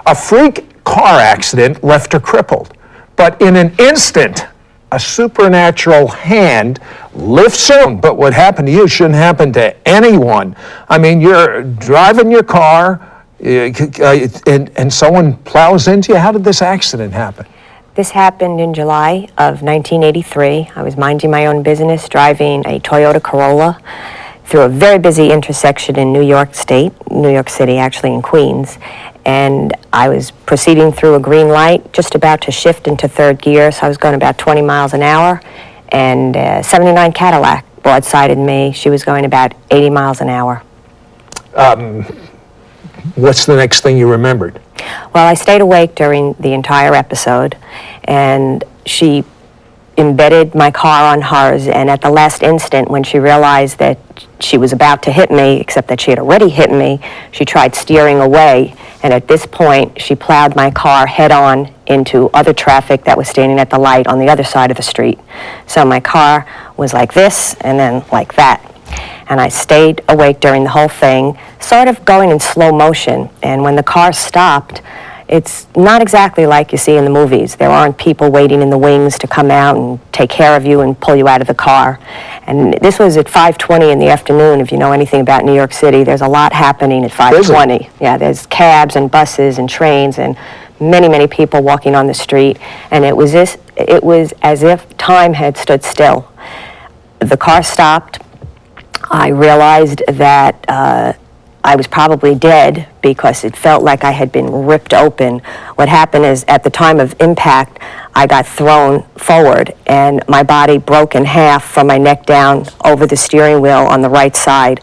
A freak car accident left her crippled, but in an instant, a supernatural hand lifts her. But what happened to you shouldn't happen to anyone. I mean, you're driving your car, and someone plows into you. How did this accident happen? This happened in July of 1983. I was minding my own business, driving a Toyota Corolla through a very busy intersection in New York City, actually in Queens. And I was proceeding through a green light, just about to shift into third gear, so I was going about 20 miles an hour, and a 79 Cadillac broadsided me. She was going about 80 miles an hour. What's the next thing you remembered? Well, I stayed awake during the entire episode, and she embedded my car on hers, and at the last instant, when she realized that she was about to hit me, except that she had already hit me, she tried steering away, and at this point, she plowed my car head-on into other traffic that was standing at the light on the other side of the street. So my car was like this, and then like that. And I stayed awake during the whole thing, sort of going in slow motion, and when the car stopped, it's not exactly like you see in the movies. There aren't people waiting in the wings to come out and take care of you and pull you out of the car. And this was at 5:20 in the afternoon. If you know anything about New York City, there's a lot happening at 5:20. Yeah, there's cabs and buses and trains and many, many people walking on the street. And it was as if time had stood still. The car stopped. I realized that I was probably dead because it felt like I had been ripped open. What happened is, at the time of impact, I got thrown forward and my body broke in half from my neck down over the steering wheel on the right side.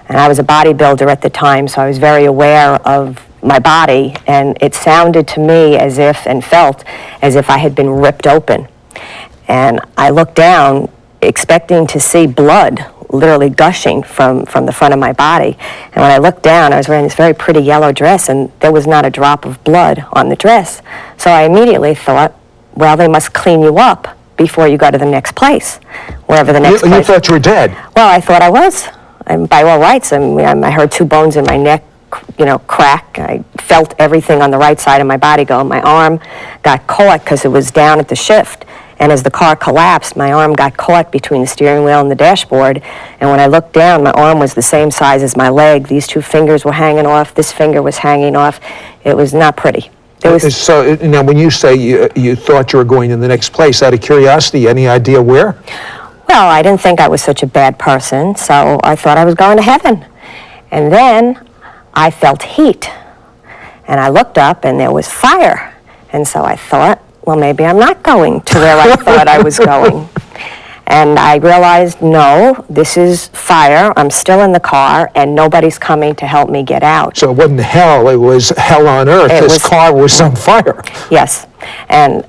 And I was a bodybuilder at the time, so I was very aware of my body, and it sounded to me as if, and felt as if I had been ripped open. And I looked down expecting to see blood literally gushing from the front of my body. And when I looked down, I was wearing this very pretty yellow dress, and there was not a drop of blood on the dress. So I immediately thought, well, they must clean you up before you go to the next place, wherever the next place. You thought you were dead? Well, I thought I was. And by all rights, I heard 2 bones in my neck, crack. I felt everything on the right side of my body go. My arm got caught because it was down at the shift. And as the car collapsed, my arm got caught between the steering wheel and the dashboard. And when I looked down, my arm was the same size as my leg. These 2 fingers were hanging off. This finger was hanging off. It was not pretty. So now, when you say you thought you were going to the next place, out of curiosity, any idea where? Well, I didn't think I was such a bad person, so I thought I was going to heaven. And then I felt heat. And I looked up, and there was fire. And so I thought, well, maybe I'm not going to where I thought I was going. And I realized, no, this is fire. I'm still in the car, and nobody's coming to help me get out. So it wasn't hell, it was hell on earth. This car was on fire. Yes. And,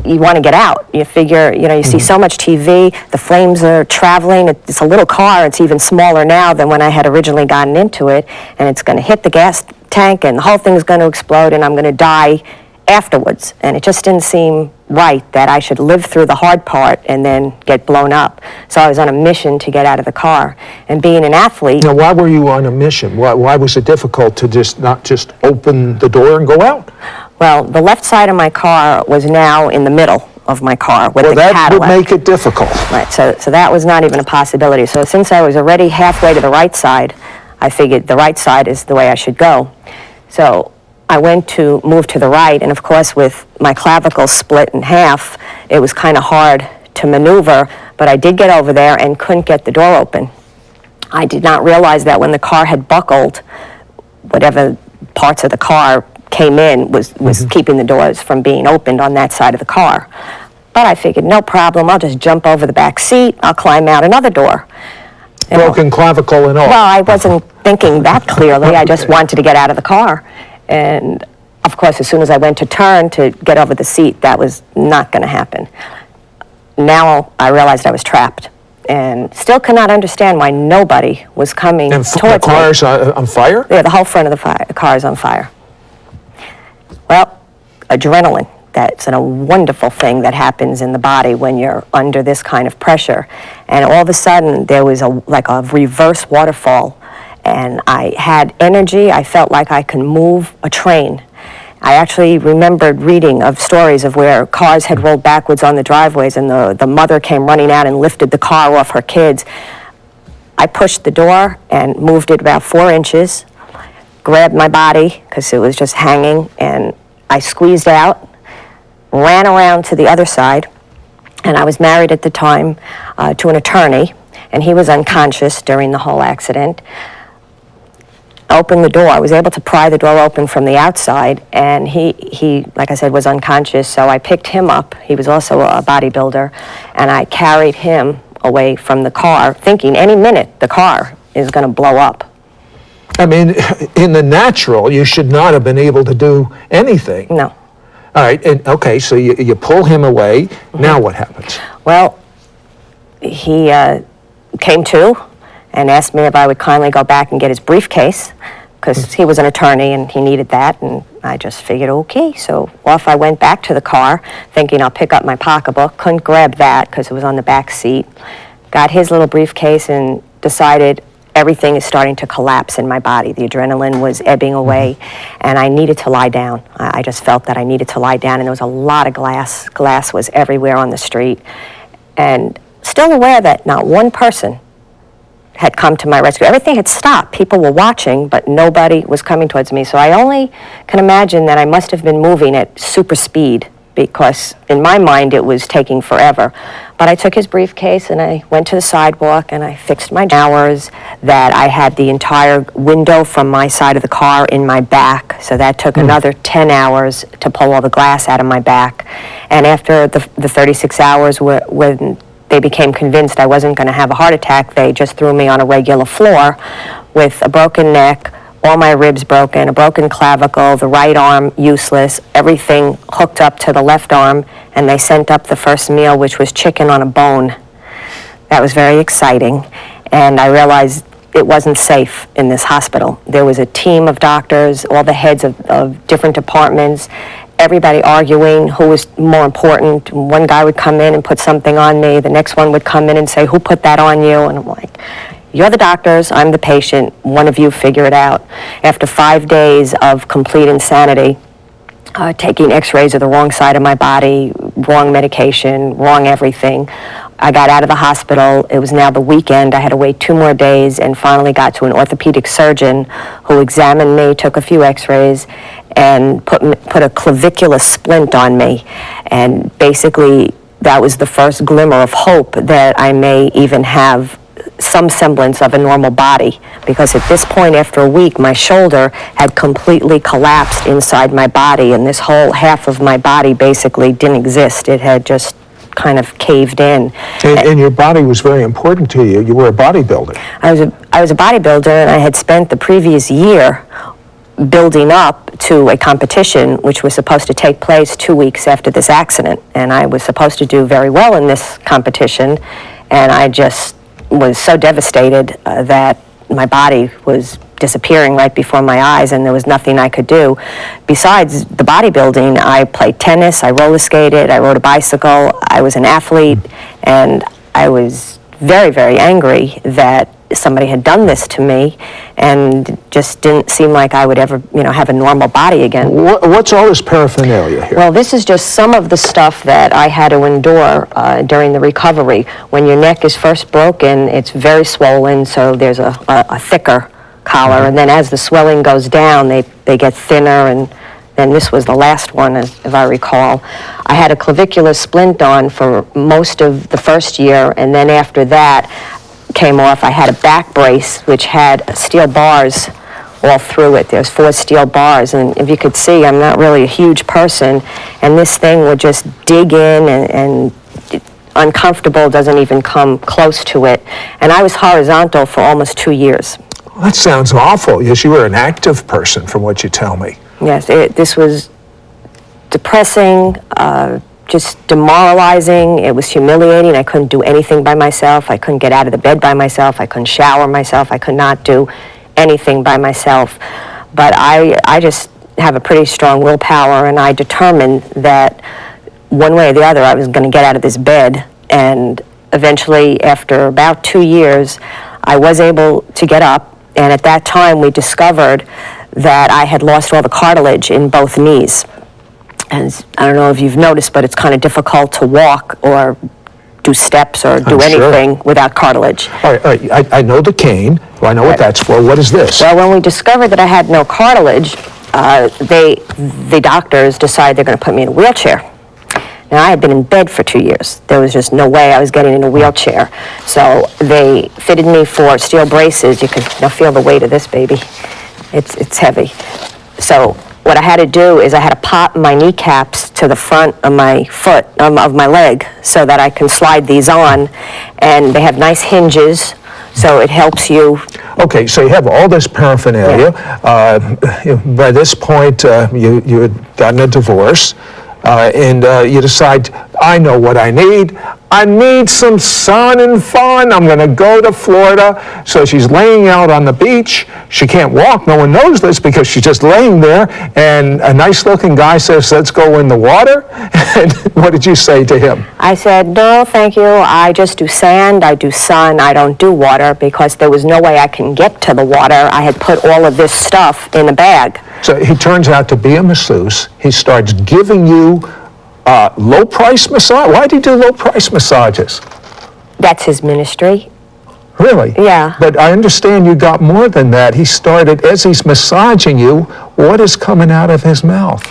you want to get out. You figure, you see so much TV, the flames are traveling. It's a little car. It's even smaller now than when I had originally gotten into it. And it's going to hit the gas tank, and the whole thing's going to explode, and I'm going to die afterwards. And it just didn't seem right that I should live through the hard part and then get blown up. So I was on a mission to get out of the car. And being an athlete... Now, why were you on a mission? Why was it difficult to not just open the door and go out? Well, the left side of my car was now in the middle of my car with the Cadillac. Well, that would make it difficult. Right, so that was not even a possibility. So since I was already halfway to the right side, I figured the right side is the way I should go. So I went to move to the right, and of course with my clavicle split in half, it was kind of hard to maneuver, but I did get over there and couldn't get the door open. I did not realize that when the car had buckled, whatever parts of the car came in was keeping the doors from being opened on that side of the car. But I figured, no problem, I'll just jump over the back seat, I'll climb out another door. Broken clavicle and all. Well, I wasn't thinking that clearly, I just wanted to get out of the car. And of course, as soon as I went to turn to get over the seat, that was not going to happen. Now I realized I was trapped, and still cannot understand why nobody was coming towards me. And the car's on fire? Yeah, the whole front of the car is on fire. Well, adrenaline, that's a wonderful thing that happens in the body when you're under this kind of pressure. And all of a sudden, there was like a reverse waterfall. and I had energy. I felt like I could move a train. I actually remembered reading of stories of where cars had rolled backwards on the driveways and the mother came running out and lifted the car off her kids. I pushed the door and moved it about 4 inches, grabbed my body because it was just hanging, and I squeezed out, ran around to the other side, and I was married at the time to an attorney, and he was unconscious during the whole accident. Opened the door. I was able to pry the door open from the outside, and he, like I said, was unconscious, so I picked him up. He was also a bodybuilder, and I carried him away from the car, thinking any minute the car is going to blow up. I mean, in the natural, you should not have been able to do anything. No. All right, and okay, so you pull him away. Now what happens? Well, he came to and asked me if I would kindly go back and get his briefcase, because he was an attorney and he needed that, and I just figured, okay. So off I went back to the car, thinking I'll pick up my pocketbook. Couldn't grab that because it was on the back seat. Got his little briefcase and decided everything is starting to collapse in my body. The adrenaline was ebbing away, and I needed to lie down. I just felt that I needed to lie down, and there was a lot of glass. Glass was everywhere on the street, and still aware that not one person had come to my rescue. Everything had stopped. People were watching, but nobody was coming towards me. So I only can imagine that I must have been moving at super speed, because in my mind it was taking forever. But I took his briefcase and I went to the sidewalk and I fixed my hours, that I had the entire window from my side of the car in my back. So that took another 10 hours to pull all the glass out of my back. And after the 36 hours, when they became convinced I wasn't going to have a heart attack, they just threw me on a regular floor with a broken neck, all my ribs broken, a broken clavicle, the right arm useless, everything hooked up to the left arm, and they sent up the first meal, which was chicken on a bone. That was very exciting, and I realized it wasn't safe in this hospital. There was a team of doctors, all the heads of different departments, everybody arguing who was more important. One guy would come in and put something on me. The next one would come in and say, who put that on you? And I'm like, you're the doctors, I'm the patient. One of you figure it out. After 5 days of complete insanity, taking x-rays of the wrong side of my body, wrong medication, wrong everything, I got out of the hospital. It was now the weekend. I had to wait 2 more days and finally got to an orthopedic surgeon who examined me, took a few x-rays, and put a clavicular splint on me. And basically, that was the first glimmer of hope that I may even have some semblance of a normal body, because at this point, after a week, my shoulder had completely collapsed inside my body, and this whole half of my body basically didn't exist. It had just kind of caved in. And your body was very important to you. You were a bodybuilder. I was a bodybuilder, and I had spent the previous year building up to a competition which was supposed to take place 2 weeks after this accident, and I was supposed to do very well in this competition, and I just was so devastated that my body was disappearing right before my eyes, and there was nothing I could do. Besides the bodybuilding, I played tennis, I roller skated, I rode a bicycle, I was an athlete, and I was very, very angry that somebody had done this to me, and just didn't seem like I would ever, have a normal body again. What's all this paraphernalia here? Well, this is just some of the stuff that I had to endure during the recovery. When your neck is first broken, it's very swollen, so there's a thicker collar, and then as the swelling goes down, they get thinner, and then this was the last one, if I recall. I had a clavicular splint on for most of the first year, and then after that came off, I had a back brace which had steel bars all through it. There's 4 steel bars, and if you could see, I'm not really a huge person, and this thing would just dig in, and uncomfortable doesn't even come close to it. And I was horizontal for almost 2 years. Well, that sounds awful. Yes, you were an active person from what you tell me. Yes, this was depressing, just demoralizing. It was humiliating. I couldn't do anything by myself. I couldn't get out of the bed by myself. I couldn't shower myself. I could not do anything by myself. But I just have a pretty strong willpower, and I determined that one way or the other I was going to get out of this bed. And eventually, after about 2 years, I was able to get up And at that time, we discovered that I had lost all the cartilage in both knees. And I don't know if you've noticed, but it's kind of difficult to walk or do steps or do anything without cartilage. All right. I know the cane. I know what that's for. What is this? Well, when we discovered that I had no cartilage, the doctors decided they're going to put me in a wheelchair. Now, I had been in bed for 2 years. There was just no way I was getting in a wheelchair. So they fitted me for steel braces. You can now feel the weight of this baby. It's heavy. So what I had to do is I had to pop my kneecaps to the front of my foot, of my leg, so that I can slide these on. And they have nice hinges, so it helps you. Okay, so you have all this paraphernalia. By this point, you had gotten a divorce, and you decide, I know what I need. I need some sun and fun. I'm going to go to Florida. So she's laying out on the beach. She can't walk. No one knows this because she's just laying there. And a nice-looking guy says, let's go in the water. And what did you say to him? I said, no, thank you. I just do sand. I do sun. I don't do water because there was no way I can get to the water. I had put all of this stuff in a bag. So he turns out to be a masseuse. He starts giving you low-price massage. Why do you do low-price massages? That's his ministry. Really? Yeah. But I understand you got more than that. He started, as he's massaging you, what is coming out of his mouth?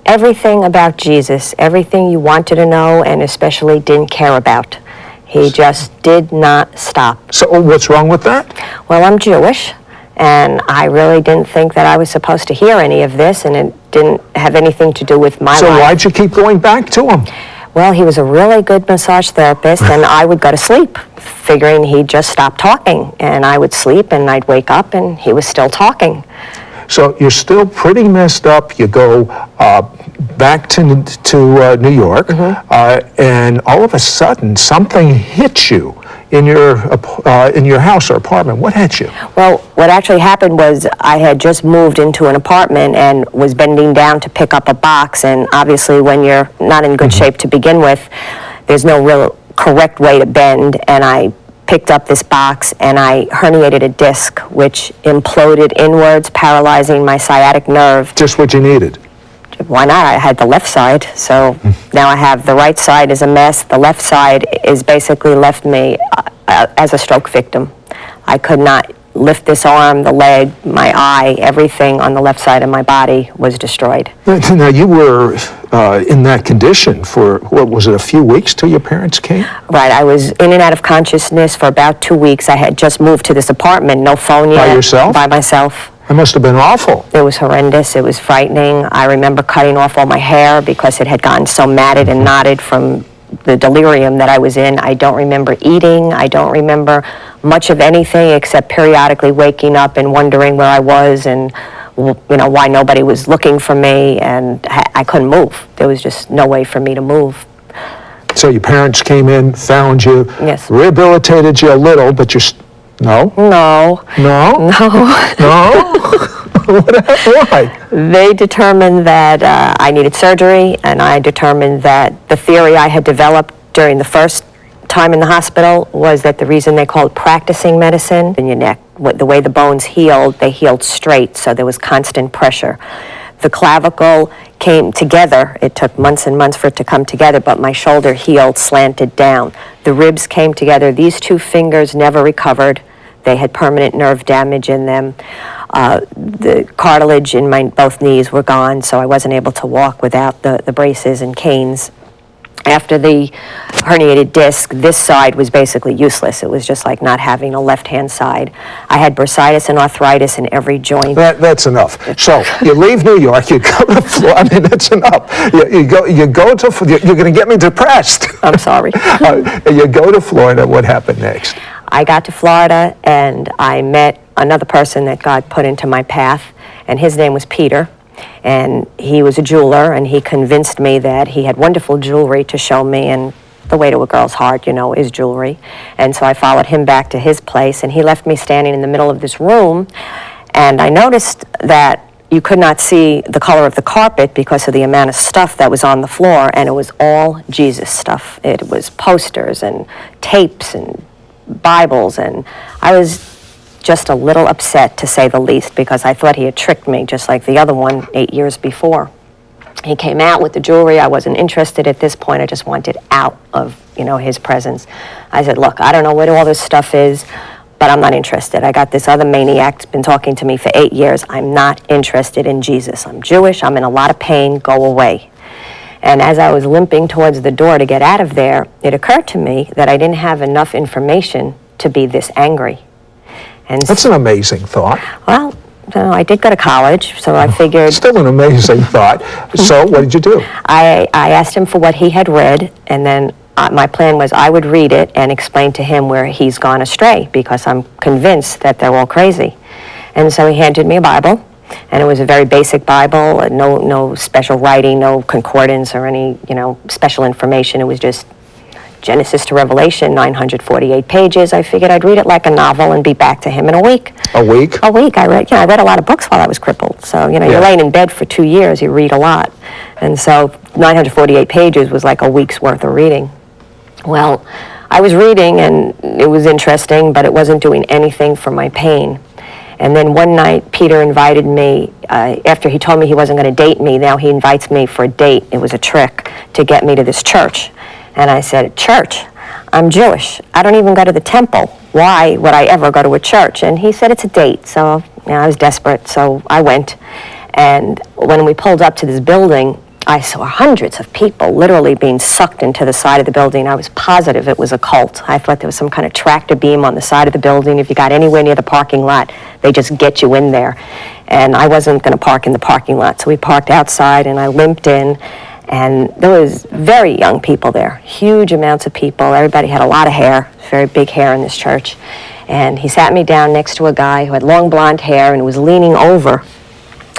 Everything about Jesus, everything you wanted to know and especially didn't care about. He just did not stop. So what's wrong with that? Well, I'm Jewish, and I really didn't think that I was supposed to hear any of this, and it didn't have anything to do with my life. So why'd you keep going back to him? Well, he was a really good massage therapist, and I would go to sleep, figuring he'd just stop talking. And I would sleep, and I'd wake up, and he was still talking. So you're still pretty messed up. You go back to New York, and all of a sudden, something hits you in your house or apartment. What hit you? Well, what actually happened was I had just moved into an apartment and was bending down to pick up a box, and obviously when you're not in good shape to begin with, there's no real correct way to bend, and I picked up this box and I herniated a disc which imploded inwards, paralyzing my sciatic nerve. Just what you needed. Why not? I had the left side, so now I have the right side is a mess. The left side is basically left me as a stroke victim. I could not lift this arm, the leg, my eye, everything on the left side of my body was destroyed. Now, you were in that condition for, what was it, a few weeks till your parents came? Right, I was in and out of consciousness for about 2 weeks. I had just moved to this apartment, no phone yet. By yourself? By myself. That must have been awful. It was horrendous. It was frightening. I remember cutting off all my hair because it had gotten so matted and knotted from the delirium that I was in. I don't remember eating. I don't remember much of anything except periodically waking up and wondering where I was and why nobody was looking for me, and I couldn't move. There was just no way for me to move. So your parents came in, found you, Yes. rehabilitated you a little, but you're... No? No. No? No. No? Why? They determined that I needed surgery, and I determined that the theory I had developed during the first time in the hospital was that the reason they called practicing medicine in your neck, the way the bones healed, they healed straight, so there was constant pressure. The clavicle came together. It took months and months for it to come together, but my shoulder healed, slanted down. The ribs came together. These two fingers never recovered. They had permanent nerve damage in them. The cartilage in my both knees were gone, so I wasn't able to walk without the braces and canes. After the herniated disc, this side was basically useless. It was just like not having a left-hand side. I had bursitis and arthritis in every joint. That's enough. So you leave New York, you go to Florida. I mean, that's enough. You go to, you're going to get me depressed. I'm sorry. You go to Florida. What happened next? I got to Florida and I met another person that God put into my path, and his name was Peter. And he was a jeweler, and he convinced me that he had wonderful jewelry to show me, and the way to a girl's heart, is jewelry. And so I followed him back to his place, and he left me standing in the middle of this room, and I noticed that you could not see the color of the carpet because of the amount of stuff that was on the floor, and it was all Jesus stuff. It was posters and tapes and Bibles, and I was just a little upset, to say the least, because I thought he had tricked me, just like the other one 8 years before. He came out with the jewelry. I wasn't interested at this point. I just wanted out of, his presence. I said, look, I don't know what all this stuff is, but I'm not interested. I got this other maniac that's been talking to me for 8 years. I'm not interested in Jesus. I'm Jewish. I'm in a lot of pain. Go away. And as I was limping towards the door to get out of there, it occurred to me that I didn't have enough information to be this angry. And That's an amazing thought. Well, I did go to college, so I figured... Still an amazing thought. So what did you do? I asked him for what he had read, and then my plan was I would read it and explain to him where he's gone astray, because I'm convinced that they're all crazy. And so he handed me a Bible, and it was a very basic Bible, no special writing, no concordance or any, special information. It was just Genesis to Revelation, 948 pages. I figured I'd read it like a novel and be back to him in a week. A week? A week. I read a lot of books while I was crippled. So, you're laying in bed for 2 years, you read a lot. And so 948 pages was like a week's worth of reading. Well, I was reading, and it was interesting, but it wasn't doing anything for my pain. And then one night, Peter invited me, after he told me he wasn't going to date me, now he invites me for a date. It was a trick to get me to this church. And I said, church? I'm Jewish. I don't even go to the temple. Why would I ever go to a church? And he said, it's a date. So I was desperate, so I went. And when we pulled up to this building, I saw hundreds of people literally being sucked into the side of the building. I was positive it was a cult. I thought there was some kind of tractor beam on the side of the building. If you got anywhere near the parking lot, they just get you in there. And I wasn't going to park in the parking lot, so we parked outside, and I limped in. And there was very young people there, huge amounts of people. Everybody had a lot of hair, very big hair in this church. And he sat me down next to a guy who had long blonde hair and was leaning over.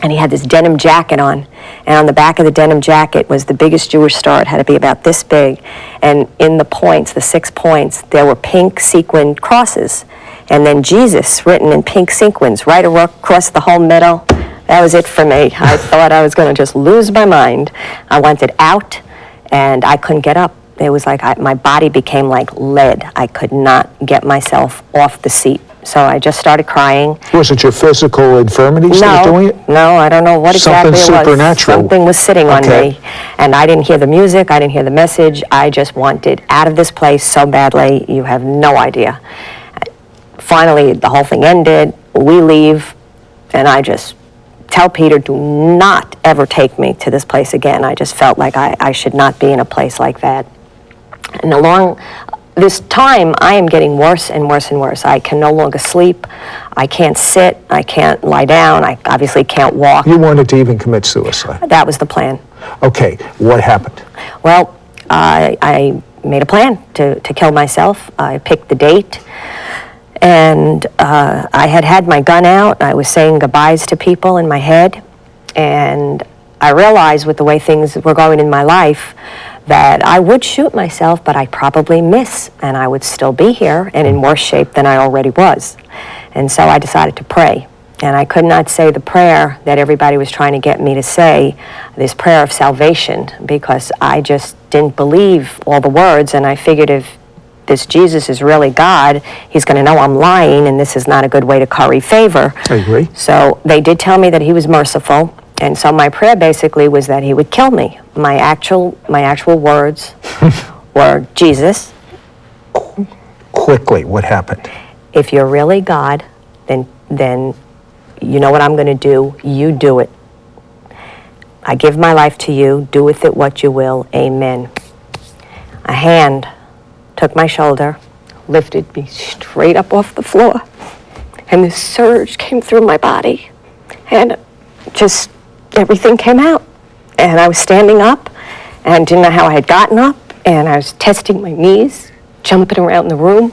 And he had this denim jacket on. And on the back of the denim jacket was the biggest Jewish star. It had to be about this big. And in the points, the 6 points, there were pink sequined crosses. And then Jesus written in pink sequins right across the whole middle. That was it for me. I thought I was going to just lose my mind. I wanted out, and I couldn't get up. It was like my body became like lead. I could not get myself off the seat. So I just started crying. Was it your physical infirmities that were doing it? No, I don't know what exactly it was. Something supernatural. Something was sitting on me. And I didn't hear the music. I didn't hear the message. I just wanted out of this place so badly. You have no idea. Finally, the whole thing ended. We leave, and I just tell Peter, do not ever take me to this place again. I just felt like I should not be in a place like that. And along this time, I am getting worse and worse and worse. I can no longer sleep. I can't sit. I can't lie down. I obviously can't walk. You wanted to even commit suicide? That was the plan. Okay, what happened? Well, I made a plan to kill myself. I picked the date. And I had my gun out. I was saying goodbyes to people in my head. And I realized with the way things were going in my life that I would shoot myself, but I'd probably miss, and I would still be here and in worse shape than I already was. And so I decided to pray. And I could not say the prayer that everybody was trying to get me to say, this prayer of salvation, because I just didn't believe all the words, and I figured if this Jesus is really God, he's going to know I'm lying, and this is not a good way to curry favor. I agree. So they did tell me that he was merciful, and so my prayer basically was that he would kill me. My actual words were, Jesus. Quickly, what happened? If you're really God, then you know what I'm going to do. You do it. I give my life to you. Do with it what you will. Amen. A hand took my shoulder, lifted me straight up off the floor, and this surge came through my body, and just everything came out. And I was standing up, and didn't know how I had gotten up, and I was testing my knees, jumping around the room.